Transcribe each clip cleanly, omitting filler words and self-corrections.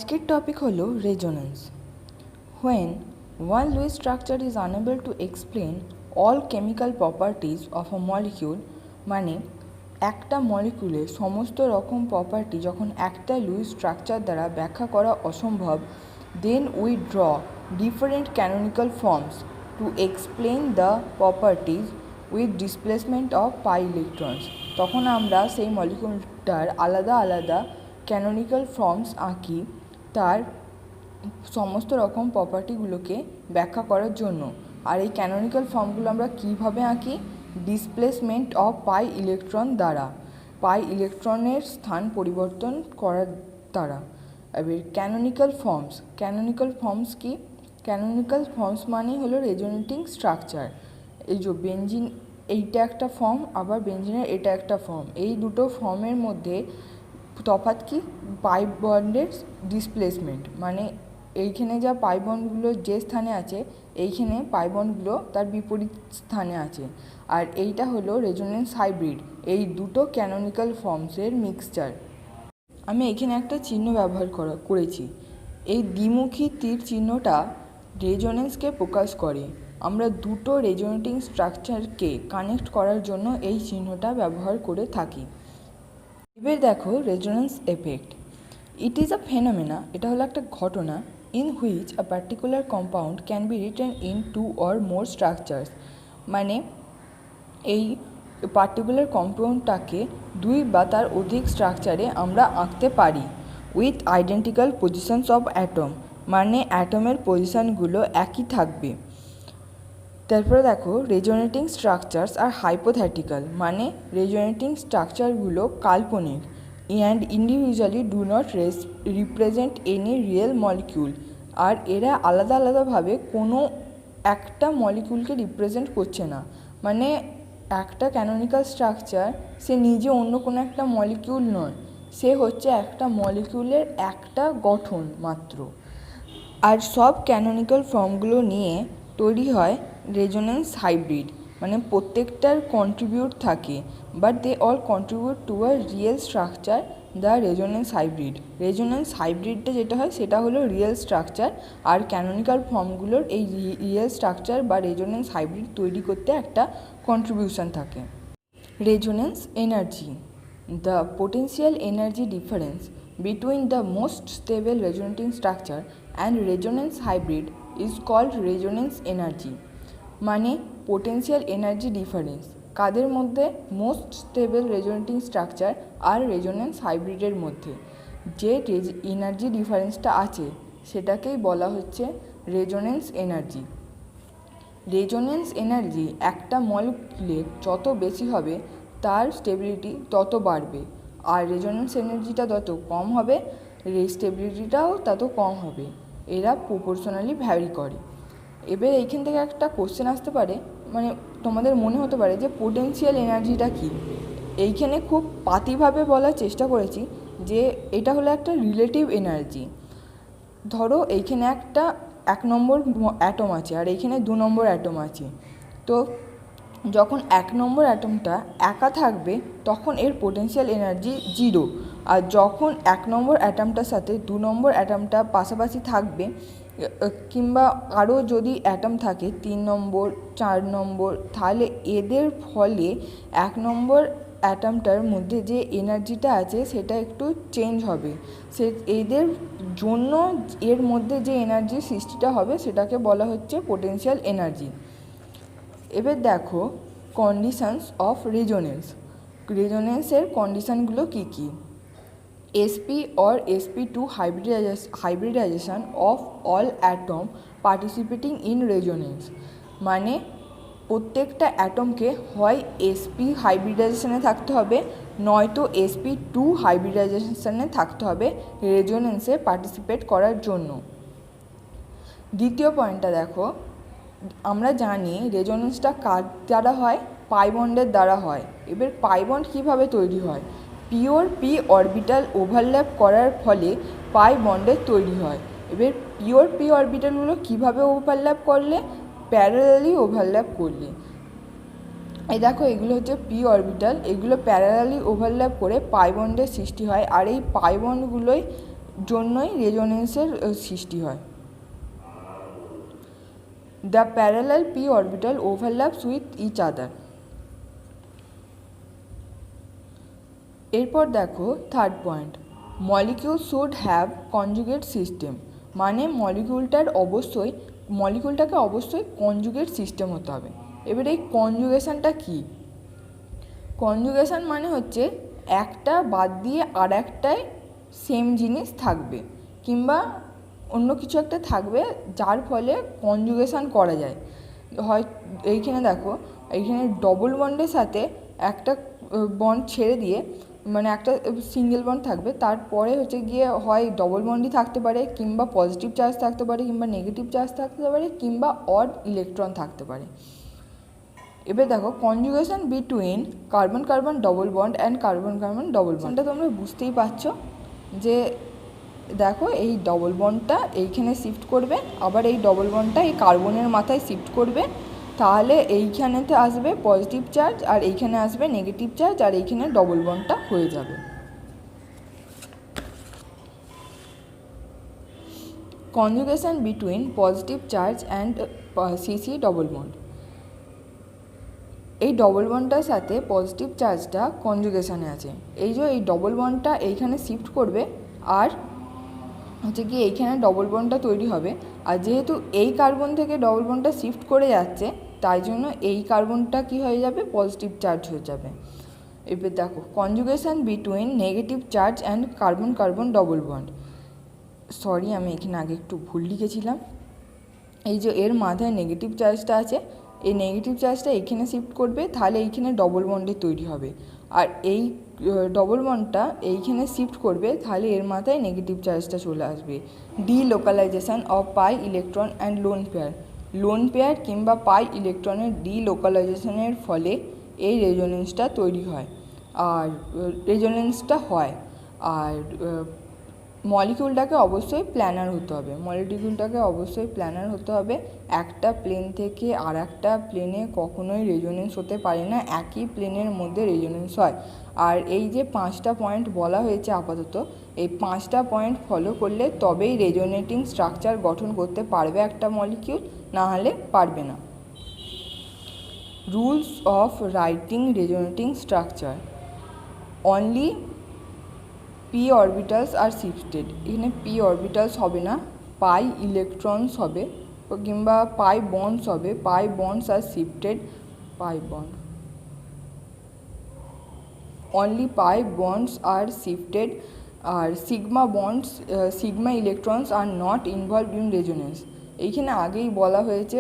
আজকের টপিক হলো resonance. When one Lewis structure is unable to explain all chemical properties of a molecule, মানে একটা মলিকিউলের সমস্ত রকম প্রপার্টি যখন একটা লুইস স্ট্রাকচার দ্বারা ব্যাখ্যা করা অসম্ভব, then we draw different canonical forms to explain the properties with displacement of pi electrons। তখন আমরা সেই মলিকিউলটার আলাদা আলাদা ক্যানোনিক্যাল ফর্মস আঁকি তার সমস্ত রকম প্রপার্টিগুলোকে ব্যাখ্যা করার জন্য। আর এই ক্যানোনিক্যাল ফর্মগুলো আমরা কীভাবে আঁকি? ডিসপ্লেসমেন্ট অফ পাই ইলেকট্রন দ্বারা, পাই ইলেকট্রনের স্থান পরিবর্তন করার দ্বারা। এবার ক্যানোনিক্যাল ফর্মস কি? ক্যানোনিক্যাল ফর্মস মানে হলো রেজোনেটিং স্ট্রাকচার। এই যে বেঞ্জিন এইটা একটা ফর্ম, আবার বেঞ্জিনের এটা একটা ফর্ম। এই দুটো ফর্মের মধ্যে তফাৎ কি? পাই বন্ডের ডিসপ্লেসমেন্ট, মানে এইখানে যা পাই বন্ডগুলো যে স্থানে আছে এইখানে পাই বন্ডগুলো তার বিপরীত স্থানে আছে। আর এইটা হলো রেজোনেন্স হাইব্রিড, এই দুটো ক্যানোনিক্যাল ফর্মসের মিক্সচার। আমি এখানে একটা চিহ্ন ব্যবহার করেছি। এই দ্বিমুখী তীর চিহ্নটা রেজোনেন্সকে প্রকাশ করে। আমরা দুটো রেজোনেটিং স্ট্রাকচারকে কানেক্ট করার জন্য এই চিহ্নটা ব্যবহার করে থাকি। এবার দেখো resonance effect. It is a phenomena, এটা হলো একটা ঘটনা, in which a particular compound can be written in two or more structures, মানে এই পার্টিকুলার কম্পাউন্ডটাকে দুই বা তার অধিক স্ট্রাকচারে আমরা আঁকতে পারি। With identical positions of atom, মানে অ্যাটমের পজিশানগুলো একই থাকবে। তারপরে দেখো রেজোনেটিং স্ট্রাকচারস আর হাইপোথেটিক্যাল, মানে রেজোনেটিং স্ট্রাকচারগুলো কাল্পনিক and individually do not represent any real molecule, আর এরা আলাদা আলাদাভাবে কোনো একটা মলিকিউলকে রিপ্রেজেন্ট করছে না। মানে একটা ক্যানোনিক্যাল স্ট্রাকচার সে নিজে অন্য কোনো একটা মলিকিউল নয়, সে হচ্ছে একটা মলিকিউলের একটা গঠন মাত্র। আর সব ক্যানোনিক্যাল ফর্মগুলো নিয়ে তৈরি হয় রেজোনেন্স হাইব্রিড, মানে প্রত্যেকটার কন্ট্রিবিউট থাকে, but they all contribute to a real structure, the resonance hybrid. Resonance হাইব্রিডটা যেটা হয় সেটা হলো রিয়েল স্ট্রাকচার, আর ক্যানোনিক্যাল ফর্মগুলোর এই রিয়েল স্ট্রাকচার বা রেজোনেন্স হাইব্রিড তৈরি করতে একটা কন্ট্রিবিউশন থাকে। Resonance energy, the potential energy difference between the most stable resonating structure and resonance hybrid is called resonance energy, মানে পোটেনশিয়াল এনার্জি ডিফারেন্স কাদের মধ্যে? মোস্ট স্টেবল রেজোনেটিং স্ট্রাকচার আর resonance হাইব্রিডের মধ্যে যে energy ডিফারেন্সটা আছে সেটাকেই বলা হচ্ছে রেজোনেন্স এনার্জি। রেজোনেন্স এনার্জি একটা মলিকিউলের যত বেশি হবে তার স্টেবিলিটি তত বাড়বে, আর রেজোনেন্স এনার্জিটা যত কম হবে স্টেবিলিটিটাও তত কম হবে। এরা প্রপোর্শনালি ভ্যারি করে। এবার এইখান থেকে একটা কোশ্চেন আসতে পারে, মানে তোমাদের মনে হতে পারে যে পোটেনশিয়াল এনার্জিটা কী। এইখানে খুব পাতিভাবে বলার চেষ্টা করেছি যে এটা হলো একটা রিলেটিভ এনার্জি। ধরো এইখানে একটা 1 নম্বর অ্যাটম আছে আর এইখানে 2 নম্বর অ্যাটম আছে, তো যখন 1 নম্বর অ্যাটমটা একা থাকবে তখন এর পোটেনশিয়াল এনার্জি 0, আর যখন 1 নম্বর অ্যাটমটার সাথে 2 নম্বর অ্যাটমটা পাশাপাশি থাকবে, কিংবা আরও যদি অ্যাটম থাকে 3 নম্বর 4 নম্বর, তাহলে এদের ফলে 1 নম্বর অ্যাটমটার মধ্যে যে এনার্জিটা আছে সেটা একটু চেঞ্জ হবে। এদের জন্য এর মধ্যে যে এনার্জির সৃষ্টিটা হবে সেটাকে বলা হচ্ছে পোটেনশিয়াল এনার্জি। এবার দেখো কন্ডিশনস অফ রেজোনেন্স। রেজোনেন্সের কন্ডিশানগুলো কী কী? sp or sp2 hybridization of all atom participating in resonance, মানে প্রত্যেকটা অ্যাটমকে হয় sp হাইব্রিডাইজেশনে থাকতে হবে, নয়তো sp2 হাইব্রিডাইজেশনে থাকতে হবে রেজোনেন্সে পার্টিসিপেট করার জন্য। দ্বিতীয় পয়েন্টটা দেখো, আমরা জানি রেজোনেন্সটা কার দ্বারা হয়? পাই বন্ডের দ্বারা হয়। এবার পাই বন্ড কীভাবে তৈরি হয়? পিওর পি অরবিটাল ওভারল্যাপ করার ফলে পাই বন্ডের তৈরি হয়। এবার পিওর পি অরবিটালগুলো কীভাবে ওভারল্যাপ করলে? প্যারালালি ওভারল্যাপ করলে। এই দেখো এগুলো হচ্ছে পি অরবিটাল, এগুলো প্যারালালি ওভারল্যাপ করে পাই বন্ডের সৃষ্টি হয়, আর এই পাই বন্ডগুলোই জন্যই রেজোনেন্সের সৃষ্টি হয়। The parallel p orbital overlaps with each other. এরপর দেখো third point, molecule should have conjugate system, মানে মলিকিউলটাকে অবশ্যই কনজুগেট সিস্টেম হতে হবে। এবার এই কনজুগেশনটা কী? কনজুগেশন মানে হচ্ছে একটা বাদ দিয়ে আর একটায় সেম জিনিস থাকবে কিংবা অন্য কিছু একটা থাকবে যার ফলে কনজুগেশন করা যায়। হয় এইখানে দেখো, এইখানে ডবল বন্ডের সাথে একটা বন্ড ছেড়ে দিয়ে, মানে একটা সিঙ্গেল বন্ড থাকবে, তারপরে হচ্ছে গিয়ে হয় ডবল বন্ডই থাকতে পারে কিংবা পজিটিভ চার্জ থাকতে পারে কিংবা নেগেটিভ চার্জ থাকতে পারে কিংবা অড ইলেকট্রন থাকতে পারে। এবার দেখো conjugation between carbon carbon double bond and carbon carbon double বন্ডটা তোমরা বুঝতেই পারছো যে দেখো এই ডবল বন্ডটা এইখানে শিফট করবে, আবার এই ডবল বন্ডটা এই কার্বনের মাথায় শিফট করবে, তাহলে এইখানেতে আসবে পজিটিভ চার্জ আর এইখানে আসবে নেগেটিভ চার্জ আর এইখানে ডবল বন্ডটা হয়ে যাবে। Conjugation between positive charge and CC double bond. এই ডবল বন্ডটার সাথে পজিটিভ চার্জটা কনজুগেশনে আছে। এই যে এই ডবল বন্ডটা এইখানে শিফট করবে আর হচ্ছে কি এইখানে ডবল বন্ডটা তৈরি হবে, আর যেহেতু এই কার্বন থেকে ডবল বন্ডটা শিফট করে যাচ্ছে তাই জন্য এই কার্বনটা কি হয়ে যাবে, পজিটিভ চার্জ হয়ে যাবে। এবার দেখো conjugation between negative charge and carbon carbon double bond. Sorry, আমি এখানে আগে একটু ভুল লিখেছিলাম। এই যে এর মাথায় নেগেটিভ চার্জটা আছে, এই নেগেটিভ চার্জটা এইখানে শিফট করবে, তাহলে এইখানে ডবল বন্ডে তৈরি হবে, আর এই ডবল বন্ডটা এইখানে শিফট করবে, তাহলে এর মাথায় নেগেটিভ চার্জটা চলে আসবে। Delocalization of pi electron and lone pair কিংবা পাই ইলেকট্রনের ডিলোকালাইজেশনের ফলে এই রেজোনেন্সটা তৈরি হয় আর মলিকিউলটাকে অবশ্যই প্ল্যানার হতে হবে। একটা প্লেন থেকে আর একটা প্লেনে কখনোই রেজোনেন্স হতে পারে না, একই প্লেনের মধ্যে রেজোনেন্স হয়। আর এই যে 5টা পয়েন্ট বলা হয়েছে আপাতত, এই 5টা পয়েন্ট ফলো করলে তবেই রেজোনেটিং স্ট্রাকচার গঠন করতে পারবে একটা মলিকিউল, না হলে পারবে না। Rules of writing resonating structure. Only p orbitals are shifted. এখানে পি অরবিটালস হবে না, পাই ইলেকট্রনস হবে কিংবা পাই বন্ডস হবে। Pi bonds are shifted, pi bond. Only pi bonds are shifted আর sigma electrons are not involved in resonance. এইখানে আগেই বলা হয়েছে,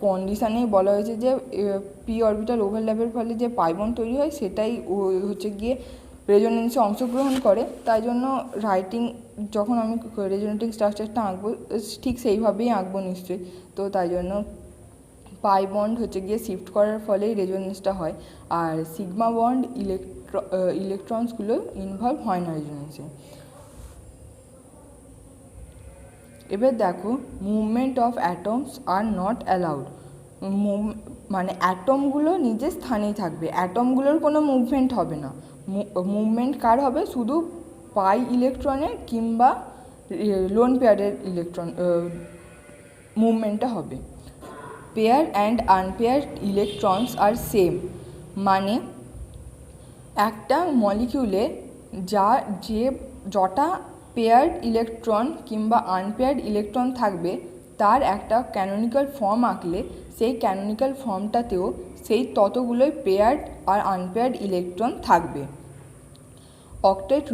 কন্ডিশানেই বলা হয়েছে যে পি অরবিটাল ওভারল্যাপের ফলে যে পাই বন্ড তৈরি হয় সেটাই হচ্ছে গিয়ে রেজোনেন্সে অংশগ্রহণ করে। তাই জন্য রাইটিং যখন আমি রেজোনেটিং স্ট্রাকচারটা আঁকবো ঠিক সেইভাবেই আঁকবো নিশ্চয়ই। তো তাই জন্য পাই বন্ড হচ্ছে গিয়ে শিফট করার ফলেই রেজোনেন্সটা হয়, আর সিগমা বন্ড ইলেকট্রনসগুলো ইনভলভ হয় না রেজোনেন্সে। এবার দেখো movement of atoms are not allowed. মানে অ্যাটমগুলো নিজের স্থানেই থাকবে, অ্যাটমগুলোর কোনো মুভমেন্ট হবে না। মুভমেন্ট কার হবে, শুধু পাই ইলেকট্রনের কিংবা লোন পেয়ারের মুভমেন্টটা হবে। Pair and unpair electrons are same, মানে একটা মলিকিউলে যটা পেয়ার্ড ইলেকট্রন কিংবা আনপেয়ার্ড ইলেকট্রন থাকবে তার একটা ক্যানোনিক্যাল ফর্ম আঁকলে সেই ক্যানোনিক্যাল ফর্মটাতেও সেই ততগুলোই পেয়ার্ড আর আনপেয়ার্ড ইলেকট্রন থাকবে। Octet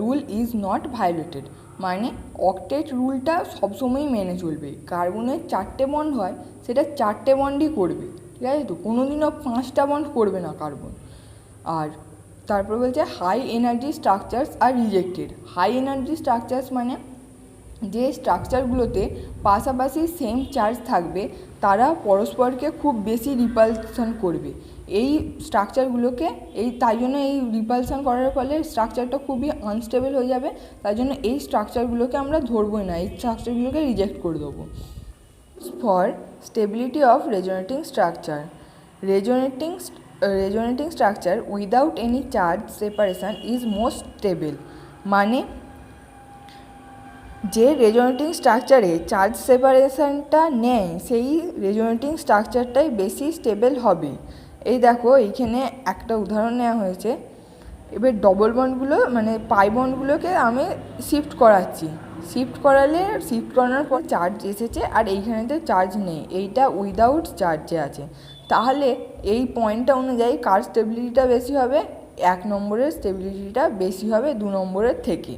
rule is not violated, মানে অক্টেট রুলটা সবসময়ই মেনে চলবে। কার্বনের 4টে বন্ড হয়, সেটা 4টে বন্ডই করবে, ঠিক আছে তো, কোনোদিনও 5টা বন্ড করবে না কার্বন। আর তারপর বলছে হাই এনার্জি স্ট্রাকচারস আর রিজেক্টেড। হাই এনার্জি স্ট্রাকচারস মানে যে স্ট্রাকচারগুলোতে পাশাপাশি সেম চার্জ থাকবে তারা পরস্পরকে খুব বেশি রিপালশন করবে। এই স্ট্রাকচারগুলোকে তাই জন্য এই রিপালশন করার ফলে স্ট্রাকচারটা খুবই আনস্টেবল হয়ে যাবে। তাই জন্য এই স্ট্রাকচারগুলোকে আমরা ধরবই না, এই স্ট্রাকচারগুলোকে রিজেক্ট করে দেবো। For stability of resonating structure. Resonating structure without any charge separation is most stable, মানে যে রেজোনেটিং স্ট্রাকচারে চার্জ সেপারেশনটা নেয় সেই রেজোনেটিং স্ট্রাকচারটাই বেশি স্টেবল হবে। এই দেখো এইখানে একটা উদাহরণ নেওয়া হয়েছে। এবার ডবল বন্ডগুলো মানে পাই বন্ডগুলোকে আমি শিফট করাচ্ছি, শিফট করানোর পর চার্জ এসেছে আর এইখানেতে চার্জ নেই, এইটা উইদাউট চার্জে আছে। তাহলে এই পয়েন্টটা অনুযায়ী কার স্টেবিলিটিটা বেশি হবে? 1 নম্বরের স্টেবিলিটিটা বেশি হবে 2 নম্বরের থেকে।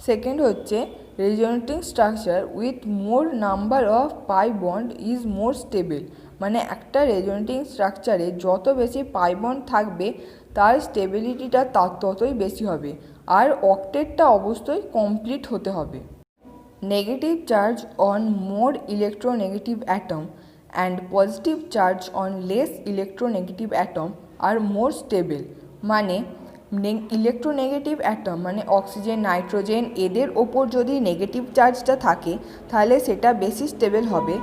সেকেন্ড হচ্ছে resonating structure with more number of pi bond is more stable. মানে একটা রেজোনেটিং স্ট্রাকচারে যত বেশি পাই বন্ড থাকবে তার স্টেবিলিটিটা ততই বেশি হবে। আর অক্টেটটা অবশ্যই কমপ্লিট হতে হবে। Negative charge on more electronegative atom and positive charge on less electronegative atom are more stable. মানে ইলেকট্রোনেগেটিভ অ্যাটম মানে অক্সিজেন, নাইট্রোজেন, এদের ওপর যদি নেগেটিভ চার্জটা থাকে তাহলে সেটা বেশি স্টেবল হবে।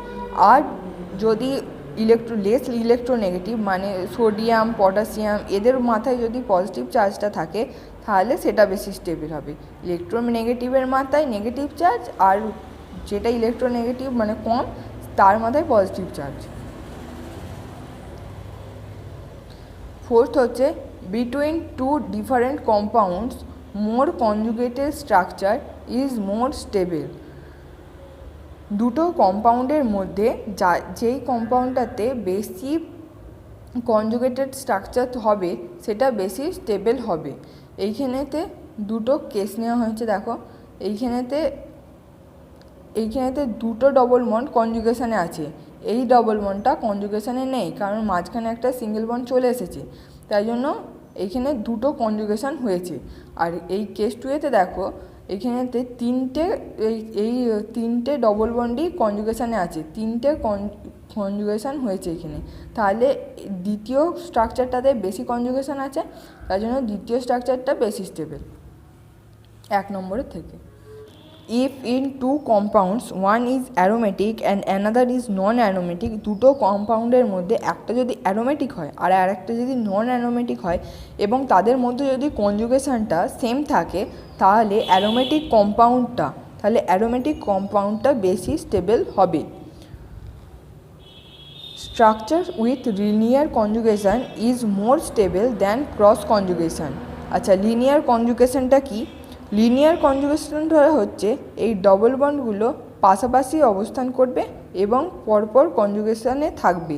আর যদি লেস ইলেকট্রোনেগেটিভ মানে সোডিয়াম, পটাশিয়াম, এদের মাথায় যদি পজিটিভ চার্জটা থাকে তাহলে সেটা বেশি স্টেবল হবে। ইলেকট্রোনেগেটিভের মাথায় নেগেটিভ চার্জ আর যেটা ইলেকট্রোনেগেটিভ মানে কম তার মাথায় পজিটিভ চার্জ। ফোর্থ হচ্ছে between two different compounds more conjugated structure is more stable. দুটো কম্পাউন্ডের মধ্যে যেই কম্পাউন্ডটাতে বেশি কনজুগেটেড স্ট্রাকচার হবে সেটা বেশি স্টেবল হবে। এইখানেতে দুটো কেস নেওয়া হয়েছে। দেখো এইখানেতে দুটো ডবল বন্ড কনজুগেশনে আছে, এই ডবল বন্ডটা কনজুগেশনে নেই কারণ মাঝখানে একটা সিঙ্গেল বন্ড চলে এসেছে, তাই জন্য এইখানে দুটো কনজুগেশন হয়েছে। আর এই কেস টুয়েতে দেখো এইখানেতে তিনটে ডবল বন্ডই কনজুগেশনে আছে, তিনটে কনজুগেশন হয়েছে এখানে। তাহলে দ্বিতীয় স্ট্রাকচারটাতে বেশি কনজুগেশন আছে, তাই জন্য দ্বিতীয় স্ট্রাকচারটা বেশি স্টেবল 1 নম্বরের থেকে। If in two compounds one is aromatic and another is non aromatic, দুটো কম্পাউন্ডের মধ্যে একটা যদি অ্যারোমেটিক হয় আর আরেকটা যদি নন অ্যারোমেটিক হয় এবং তাদের মধ্যে যদি কনজুগেশনটা সেম থাকে তাহলে অ্যারোমেটিক কম্পাউন্ডটা বেশি স্টেবল হবে। Structure with linear conjugation is more stable than cross conjugation. আচ্ছা, লিনিয়ার কনজুগেশনটা কি? লিনিয়ার কনজুগেশনটা হচ্ছে এই ডবল বন্ডগুলো পাশাপাশি অবস্থান করবে এবং পরপর কনজুগেশনে থাকবে।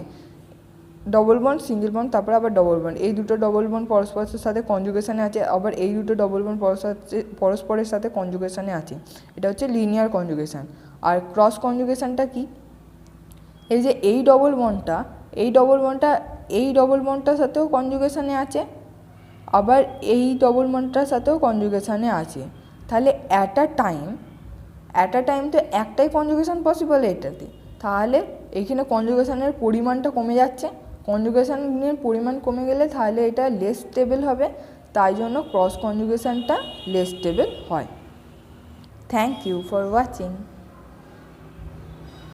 ডবল বন্ড, সিঙ্গেল বন্ড, তারপর আবার ডবল বন্ড, এই দুটো ডবল বন্ড পরস্পরের সাথে কনজুগেশনে আছে, আবার এই দুটো ডবল বন্ড পরস্পরের সাথে কনজুগেশনে আছে। এটা হচ্ছে লিনিয়ার কনজুগেশন। আর ক্রস কনজুগেশনটা কি? এই যে এই ডবল বন্ডটার সাথেও কনজুগেশনে আছে, আবার এই ডবল বন্ডটার সাথেও কনজুগেশনে আছে। তাহলে অ্যাট আ টাইম তো একটাই কনজুগেশন পসিবল এটাতে, তাহলে এইখানে কনজুগেশনের পরিমাণটা কমে যাচ্ছে। কনজুগেশনের পরিমাণ কমে গেলে তাহলে এটা লেস স্টেবল হবে, তাই জন্য ক্রস কনজুগেশনটা লেস স্টেবল হয়। Thank you for watching.